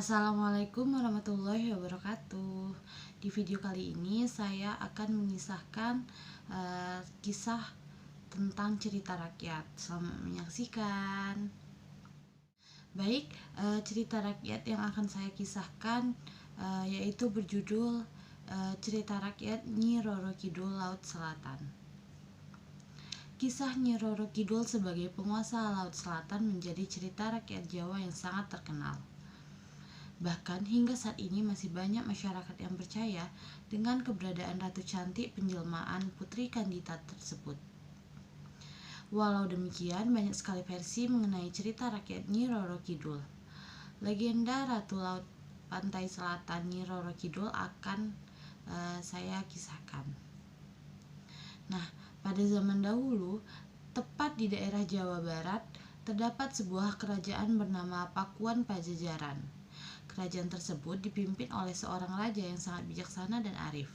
Assalamualaikum warahmatullahi wabarakatuh. Di video kali ini saya akan mengisahkan kisah tentang cerita rakyat. Selamat menyaksikan. Baik, cerita rakyat yang akan saya kisahkan yaitu berjudul Cerita Rakyat Nyi Roro Kidul Laut Selatan. Kisah Nyi Roro Kidul sebagai penguasa Laut Selatan menjadi cerita rakyat Jawa yang sangat terkenal. Bahkan hingga saat ini masih banyak masyarakat yang percaya dengan keberadaan Ratu Cantik penjelmaan Putri Kandita tersebut. Walau demikian, banyak sekali versi mengenai cerita rakyat Nyi Roro Kidul. Legenda Ratu Laut Pantai Selatan Nyi Roro Kidul akan saya kisahkan. Nah, pada zaman dahulu, tepat di daerah Jawa Barat, terdapat sebuah kerajaan bernama Pakuan Pajajaran. Kerajaan tersebut dipimpin oleh seorang raja yang sangat bijaksana dan arif.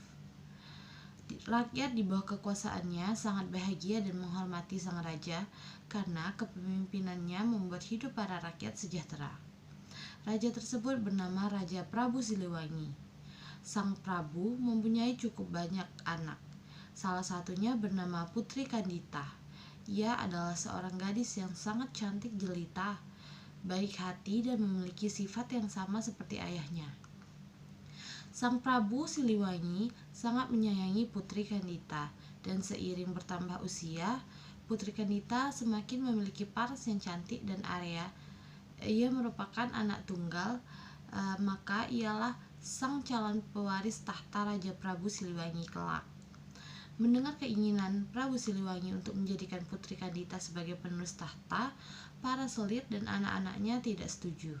Rakyat di bawah kekuasaannya sangat bahagia dan menghormati sang raja karena kepemimpinannya membuat hidup para rakyat sejahtera. Raja tersebut bernama Raja Prabu Siliwangi. Sang Prabu mempunyai cukup banyak anak. Salah satunya bernama Putri Kandita. Ia adalah seorang gadis yang sangat cantik jelita, baik hati dan memiliki sifat yang sama seperti ayahnya. Sang Prabu Siliwangi sangat menyayangi Putri Kandita, dan seiring bertambah usia, Putri Kandita semakin memiliki paras yang cantik dan area. Ia merupakan anak tunggal, maka ialah sang calon pewaris tahta Raja Prabu Siliwangi kelak. Mendengar keinginan Prabu Siliwangi untuk menjadikan Putri Kandita sebagai penerus tahta, para selir dan anak-anaknya tidak setuju.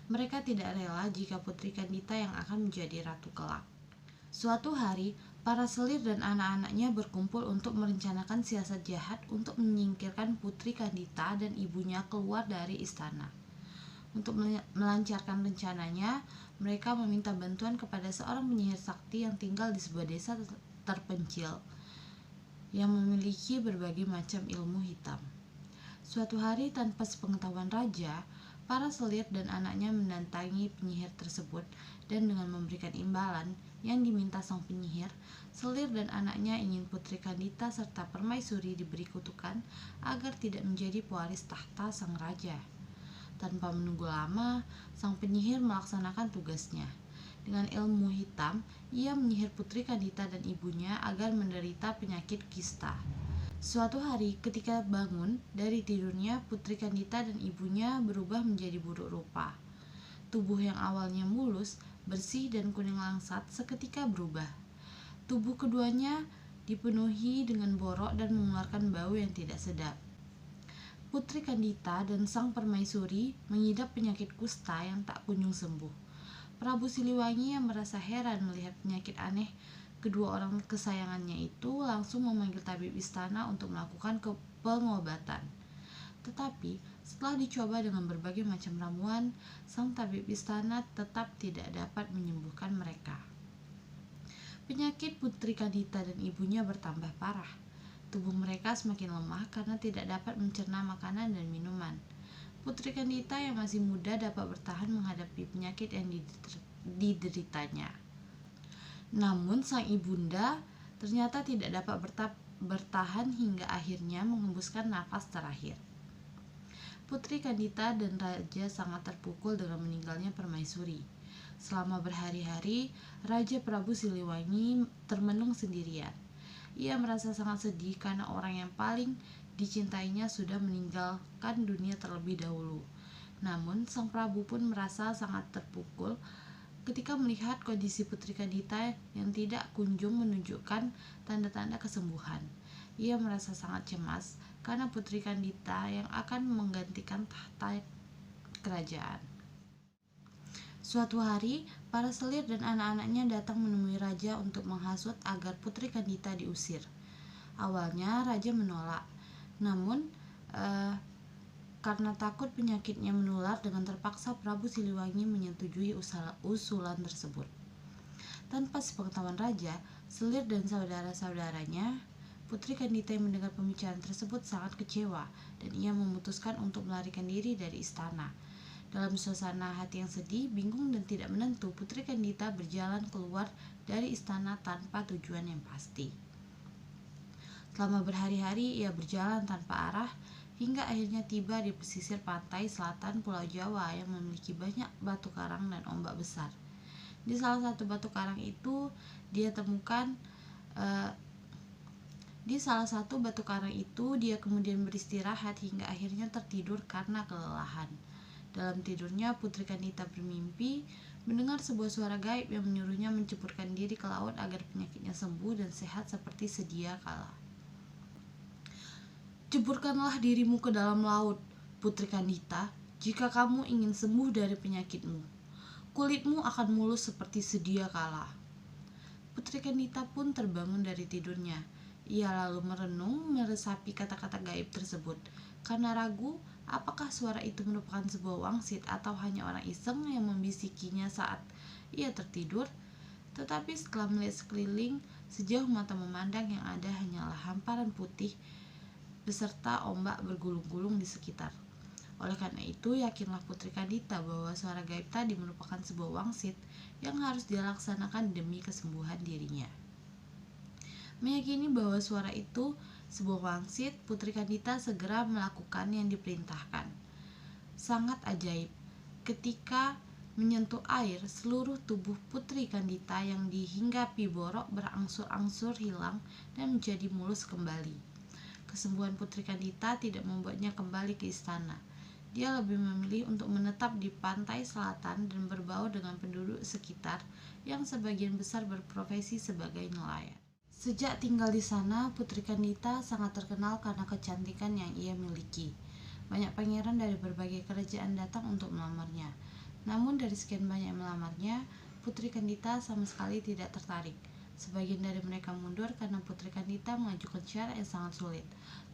Mereka tidak rela jika Putri Kandita yang akan menjadi ratu kelak. Suatu hari, para selir dan anak-anaknya berkumpul untuk merencanakan siasat jahat untuk menyingkirkan Putri Kandita dan ibunya keluar dari istana. Untuk melancarkan rencananya, mereka meminta bantuan kepada seorang penyihir sakti yang tinggal di sebuah desa terpencil yang memiliki berbagai macam ilmu hitam. Suatu hari tanpa sepengetahuan raja, para selir dan anaknya mendatangi penyihir tersebut dan dengan memberikan imbalan yang diminta sang penyihir, selir dan anaknya ingin Putri Kandita serta permaisuri diberi kutukan agar tidak menjadi pewaris tahta sang raja. Tanpa menunggu lama, sang penyihir melaksanakan tugasnya. Dengan ilmu hitam, ia menyihir Putri Kandita dan ibunya agar menderita penyakit kista. Suatu hari ketika bangun dari tidurnya, Putri Kandita dan ibunya berubah menjadi buruk rupa. Tubuh yang awalnya mulus, bersih dan kuning langsat seketika berubah. Tubuh keduanya dipenuhi dengan borok dan mengeluarkan bau yang tidak sedap. Putri Kandita dan sang permaisuri mengidap penyakit kusta yang tak kunjung sembuh. Prabu Siliwangi yang merasa heran melihat penyakit aneh kedua orang kesayangannya itu langsung memanggil tabib istana untuk melakukan pengobatan. Tetapi setelah dicoba dengan berbagai macam ramuan, sang tabib istana tetap tidak dapat menyembuhkan mereka. Penyakit Putri Kandita dan ibunya bertambah parah. Tubuh mereka semakin lemah karena tidak dapat mencerna makanan dan minuman. Putri Kandita yang masih muda dapat bertahan menghadapi penyakit yang dideritanya. Namun sang ibunda ternyata tidak dapat bertahan hingga akhirnya menghembuskan nafas terakhir. Putri Kandita dan raja sangat terpukul dengan meninggalnya permaisuri. Selama berhari-hari, Raja Prabu Siliwangi termenung sendirian. Ia merasa sangat sedih karena orang yang paling dicintainya sudah meninggalkan dunia terlebih dahulu. Namun, sang Prabu pun merasa sangat terpukul ketika melihat kondisi Putri Kandita yang tidak kunjung menunjukkan tanda-tanda kesembuhan. Ia merasa sangat cemas karena Putri Kandita yang akan menggantikan tahta kerajaan. Suatu hari, para selir dan anak-anaknya datang menemui raja untuk menghasut agar Putri Kandita diusir. Awalnya raja menolak, namun karena takut penyakitnya menular, dengan terpaksa Prabu Siliwangi menyetujui usulan tersebut. Tanpa sepengetahuan raja, selir dan saudara-saudaranya, Putri Kandita yang mendengar pembicaraan tersebut sangat kecewa dan ia memutuskan untuk melarikan diri dari istana. Dalam suasana hati yang sedih, bingung dan tidak menentu, Putri Kandita berjalan keluar dari istana tanpa tujuan yang pasti. Selama berhari-hari ia berjalan tanpa arah hingga akhirnya tiba di pesisir pantai selatan Pulau Jawa yang memiliki banyak batu karang dan ombak besar. Di salah satu batu karang itu dia temukan Di salah satu batu karang itu, dia kemudian beristirahat hingga akhirnya tertidur karena kelelahan. Dalam tidurnya, Putri Kandita bermimpi mendengar sebuah suara gaib yang menyuruhnya menceburkan diri ke laut agar penyakitnya sembuh dan sehat seperti sedia kala. Ceburkanlah dirimu ke dalam laut, Putri Kandita, jika kamu ingin sembuh dari penyakitmu. Kulitmu akan mulus seperti sedia kala. Putri Kandita pun terbangun dari tidurnya. Ia lalu merenung meresapi kata-kata gaib tersebut. Karena ragu apakah suara itu merupakan sebuah wangsit atau hanya orang iseng yang membisikinya saat ia tertidur. Tetapi setelah melihat sekeliling, sejauh mata memandang yang ada hanyalah hamparan putih beserta ombak bergulung-gulung di sekitar. Oleh karena itu, yakinlah Putri Kandita bahwa suara gaib tadi merupakan sebuah wangsit yang harus dilaksanakan demi kesembuhan dirinya. Meyakini bahwa suara itu sebuah wangsit, Putri Kandita segera melakukan yang diperintahkan. Sangat ajaib, ketika menyentuh air, seluruh tubuh Putri Kandita yang dihinggapi borok berangsur-angsur hilang dan menjadi mulus kembali. Kesembuhan Putri Kandita tidak membuatnya kembali ke istana. Dia lebih memilih untuk menetap di pantai selatan dan berbaur dengan penduduk sekitar yang sebagian besar berprofesi sebagai nelayan. Sejak tinggal di sana, Putri Kandita sangat terkenal karena kecantikan yang ia miliki. Banyak pangeran dari berbagai kerajaan datang untuk melamarnya. Namun dari sekian banyak yang melamarnya, Putri Kandita sama sekali tidak tertarik. Sebagian dari mereka mundur karena Putri Kandita mengajukan syarat yang sangat sulit.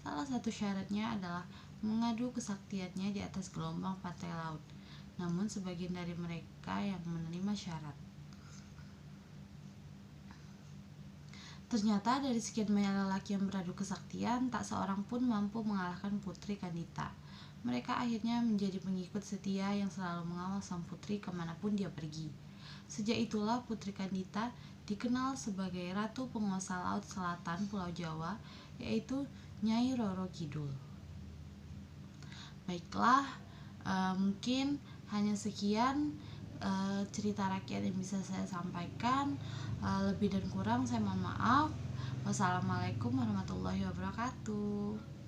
Salah satu syaratnya adalah mengadu kesaktiannya di atas gelombang pantai laut. Namun sebagian dari mereka yang menerima syarat. Ternyata dari sekian banyak lelaki yang beradu kesaktian, tak seorang pun mampu mengalahkan Putri Kandita. Mereka akhirnya menjadi pengikut setia yang selalu mengawal sang putri kemanapun dia pergi. Sejak itulah Putri Kandita dikenal sebagai Ratu Penguasa Laut Selatan Pulau Jawa, yaitu Nyai Roro Kidul. Baiklah, mungkin hanya sekian cerita rakyat yang bisa saya sampaikan. Lebih dan kurang saya mohon maaf. Wassalamualaikum warahmatullahi wabarakatuh.